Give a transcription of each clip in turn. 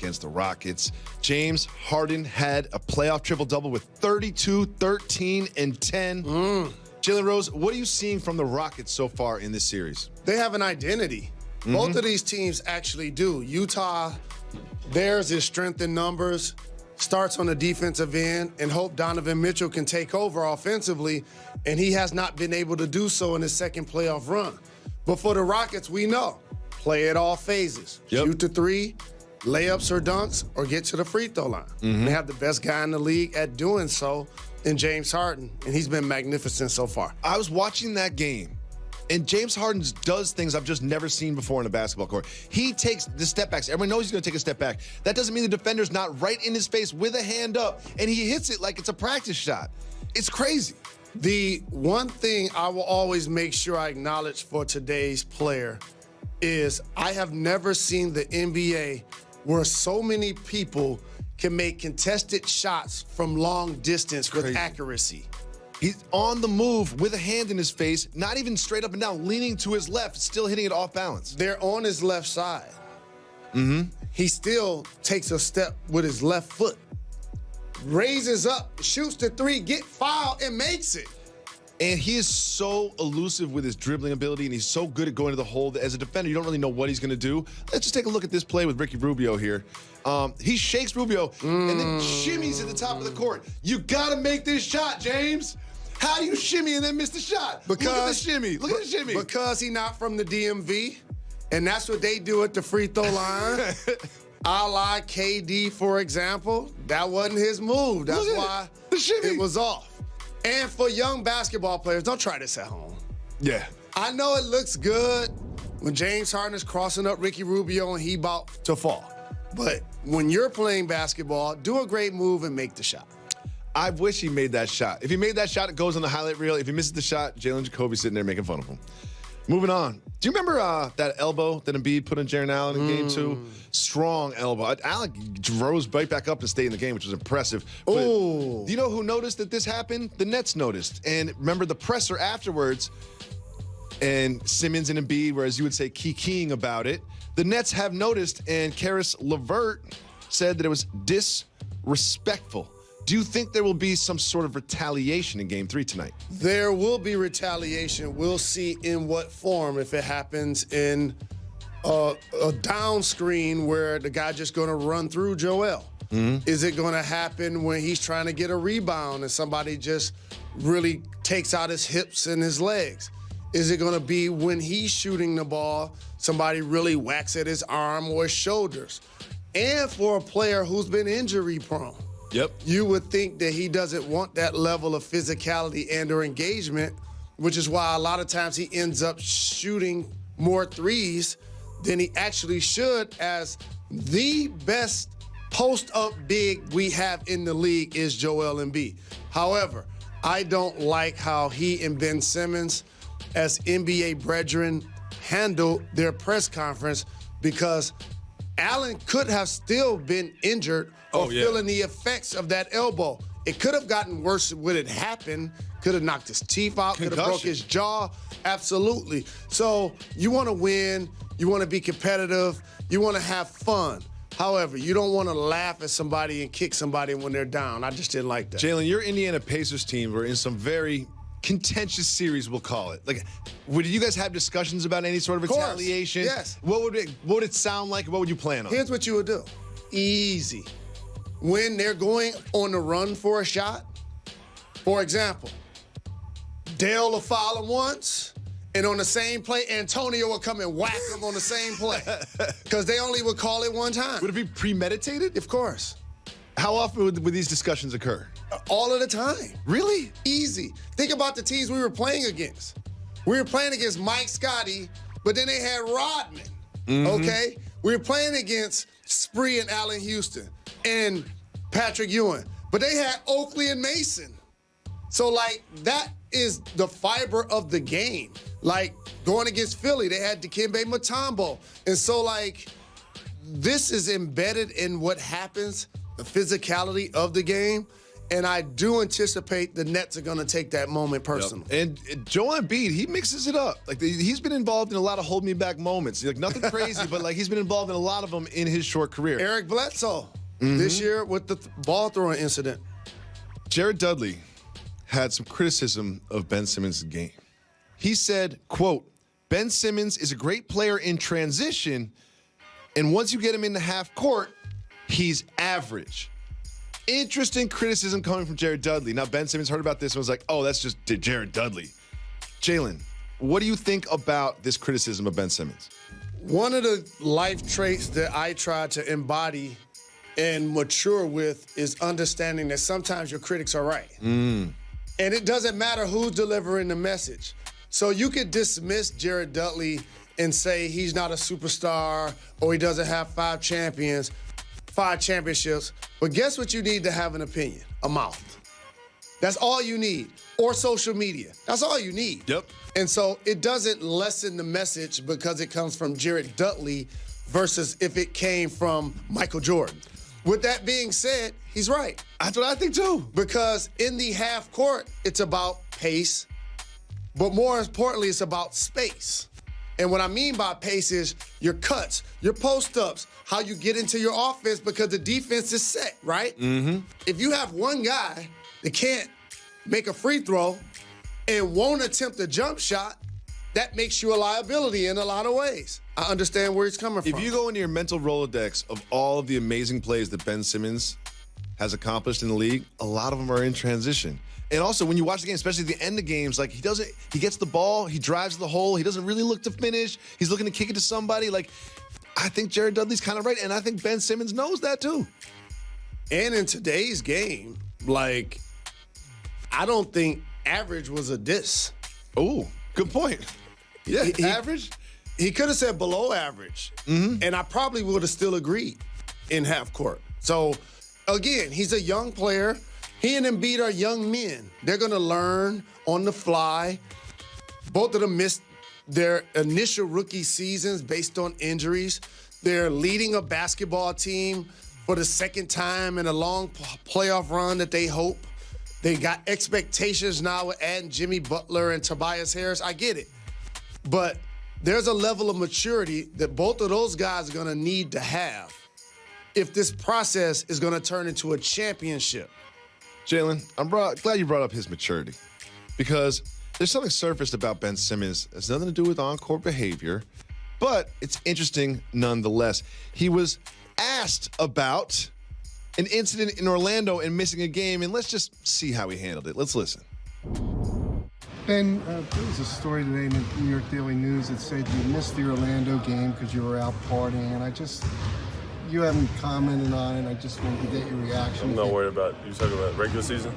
against the Rockets. James Harden had a playoff triple-double with 32, 13, and 10. Jalen Rose, what are you seeing from the Rockets so far in this series? They have an identity. Both of these teams actually do. Utah, theirs is strength in numbers, starts on the defensive end, and hope Donovan Mitchell can take over offensively, and he has not been able to do so in his second playoff run. But for the Rockets, we know, play at all phases. Shoot the three, layups or dunks, or get to the free throw line. They have the best guy in the league at doing so in James Harden, and he's been magnificent so far. I was watching that game, and James Harden does things I've just never seen before in a basketball court. He takes the step backs. Everyone knows he's going to take a step back. That doesn't mean the defender's not right in his face with a hand up, and he hits it like it's a practice shot. It's crazy. The one thing I will always make sure I acknowledge for today's player is I have never seen the NBA where so many people can make contested shots from long distance with accuracy. He's on the move with a hand in his face, not even straight up and down, leaning to his left, still hitting it off balance. They're on his left side. He still takes a step with his left foot, raises up, shoots the three, get fouled, and makes it. And he is so elusive with his dribbling ability, and he's so good at going to the hole that as a defender, you don't really know what he's going to do. Let's just take a look at this play with Ricky Rubio here. He shakes Rubio and then shimmies at the top of the court. You got to make this shot, James. How do you shimmy and then miss the shot? Look at the shimmy. Look at the shimmy. Because he's not from the DMV, and that's what they do at the free throw line. A la KD, for example. That wasn't his move. That's why it was off. And for young basketball players, don't try this at home. Yeah. I know it looks good when James Harden is crossing up Ricky Rubio and he about to fall. But when you're playing basketball, do a great move and make the shot. I wish he made that shot. If he made that shot, it goes on the highlight reel. If he misses the shot, Jalen Jacoby sitting there making fun of him. Moving on. Do you remember that elbow that Embiid put on Jaren Allen in Game 2? Strong elbow. Allen rose right back up to stay in the game, which was impressive. But do you know who noticed that this happened? The Nets noticed. And remember the presser afterwards, and Simmons and Embiid, whereas you would say kikiing about it, the Nets have noticed, and Karis LeVert said that it was disrespectful. Do you think there will be some sort of retaliation in Game 3 tonight? There will be retaliation. We'll see in what form. If it happens in a down screen where the guy just going to run through Joel. Is it going to happen when he's trying to get a rebound and somebody just really takes out his hips and his legs? Is it going to be when he's shooting the ball, somebody really whacks at his arm or his shoulders? And for a player who's been injury prone, you would think that he doesn't want that level of physicality and or engagement, which is why a lot of times he ends up shooting more threes than he actually should, as the best post-up big we have in the league is Joel Embiid. However, I don't like how he and Ben Simmons, as NBA brethren, handled their press conference, because Allen could have still been injured or feeling the effects of that elbow. It could have gotten worse when it happened. Could have knocked his teeth out, could have broke his jaw. Absolutely. So you want to win, you want to be competitive, you want to have fun. However, you don't want to laugh at somebody and kick somebody when they're down. I just didn't like that. Jalen, your Indiana Pacers team were in some very contentious series, we'll call it. Like, would you guys have discussions about any sort of retaliation? Yes. What would it sound like? What would you plan on? Here's what you would do. Easy. When they're going on the run for a shot, for example, Dale will foul him once, and on the same play, Antonio will come and whack him on the same play. Because they only would call it one time. Would it be premeditated? Of course. How often would these discussions occur? All of the time. Really? Easy. Think about the teams we were playing against. We were playing against Mike Scotty, but then they had Rodman, okay? We were playing against Spree and Allen Houston and Patrick Ewing, but they had Oakley and Mason. So, like, that is the fiber of the game. Like, going against Philly, they had Dikembe Mutombo. And so, like, this is embedded in what happens, the physicality of the game. And I do anticipate the Nets are going to take that moment personally. Yep. And Joel Embiid, he mixes it up. Like he's been involved in a lot of hold me back moments. Like nothing crazy, but like he's been involved in a lot of them in his short career. Eric Bledsoe this year with the ball throwing incident. Jared Dudley had some criticism of Ben Simmons' game. He said, quote, Ben Simmons is a great player in transition, and once you get him in the half court, he's average. Interesting criticism coming from Jared Dudley. Now, Ben Simmons heard about this and was like, oh, that's just Jared Dudley. Jalen, what do you think about this criticism of Ben Simmons? One of the life traits that I try to embody and mature with is understanding that sometimes your critics are right. And it doesn't matter who's delivering the message. So you could dismiss Jared Dudley and say he's not a superstar or he doesn't have 5 championships. But guess what you need to have an opinion? A mouth. That's all you need. Or social media. That's all you need. Yep. And so it doesn't lessen the message because it comes from Jared Dudley versus if it came from Michael Jordan. With that being said, he's right. That's what I think too. Because in the half court, it's about pace, but more importantly, it's about space. And what I mean by pace is your cuts, your post-ups, how you get into your offense because the defense is set, right? If you have one guy that can't make a free throw and won't attempt a jump shot, that makes you a liability in a lot of ways. I understand where he's coming from. If you go into your mental Rolodex of all of the amazing plays that Ben Simmons has accomplished in the league, a lot of them are in transition. And also, when you watch the game, especially at the end of games, like he gets the ball, he drives the hole, he doesn't really look to finish, he's looking to kick it to somebody. Like, I think Jared Dudley's kind of right, and I think Ben Simmons knows that too. And in today's game, like, I don't think average was a diss. Oh, good point. Yeah, average? He could have said below average, and I probably would have still agreed in half court. So, again, he's a young player. He and Embiid are young men. They're going to learn on the fly. Both of them missed their initial rookie seasons based on injuries. They're leading a basketball team for the second time in a long playoff run that they hope. They got expectations now with adding Jimmy Butler and Tobias Harris. I get it. But there's a level of maturity that both of those guys are going to need to have if this process is going to turn into a championship. Jalen, I'm glad you brought up his maturity because there's something surfaced about Ben Simmons. It has nothing to do with on-court behavior, but it's interesting nonetheless. He was asked about an incident in Orlando and missing a game, and let's just see how he handled it. Let's listen. Ben, there was a story today in the New York Daily News that said you missed the Orlando game because you were out partying, and you haven't commented on it. I just wanted to get your reaction. I'm not worried about, you talking about regular season?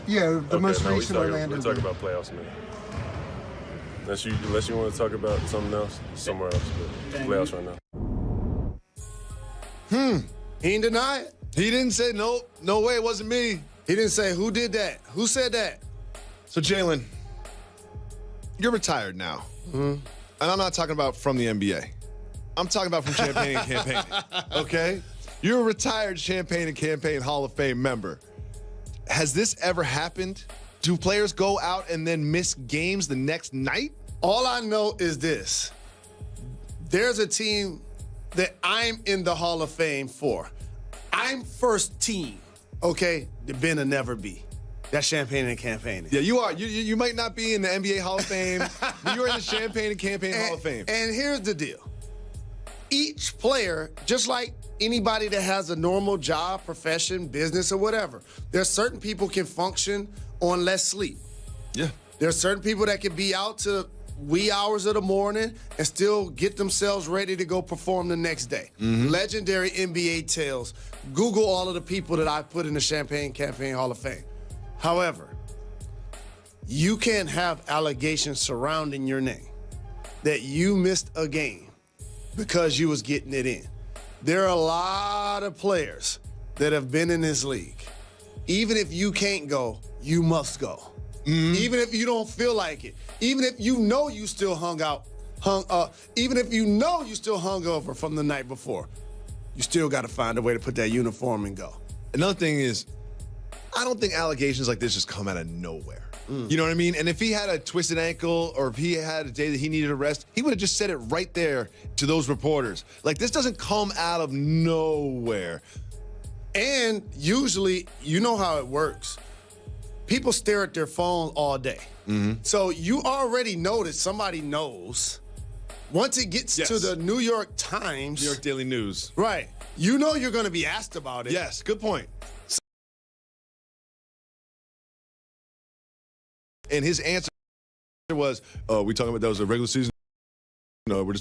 Yeah, the most recent Orlando We're talking about playoffs, man. Unless you want to talk about something else, somewhere else, but playoffs right now. He didn't deny it. He didn't say, no way, it wasn't me. He didn't say, who did that? Who said that? So, Jalen, you're retired now. And I'm not talking about from the NBA. I'm talking about from Champaign and Campaign, okay? You're a retired Champaign and Campaign Hall of Fame member. Has this ever happened? Do players go out and then miss games the next night? All I know is this. There's a team that I'm in the Hall of Fame for. I'm first team, okay? The Ben will never be. That's Champaign and Campaign. Yeah, you are. You might not be in the NBA Hall of Fame, but you're in the Champaign and Campaign Hall of Fame. And here's the deal. Each player, just like anybody that has a normal job, profession, business, or whatever, there's certain people can function on less sleep. Yeah. There's certain people that can be out to wee hours of the morning and still get themselves ready to go perform the next day. Legendary NBA tales. Google all of the people that I put in the Champaign Campaign Hall of Fame. However, you can't have allegations surrounding your name that you missed a game because you was getting it in. There are a lot of players that have been in this league. Even if you can't go, you must go. Even if you don't feel like it. Even if you know you still even if you know you still hung over from the night before, you still got to find a way to put that uniform and go. Another thing is, I don't think allegations like this just come out of nowhere. You know what I mean? And if he had a twisted ankle or if he had a day that he needed a rest, he would have just said it right there to those reporters. Like, this doesn't come out of nowhere. And usually, you know how it works. People stare at their phone all day. So you already know that somebody knows. Once it gets to the New York Times. New York Daily News. Right. You know you're going to be asked about it. Yes, good point. And his answer was, we talking about that was a regular season? No, we're just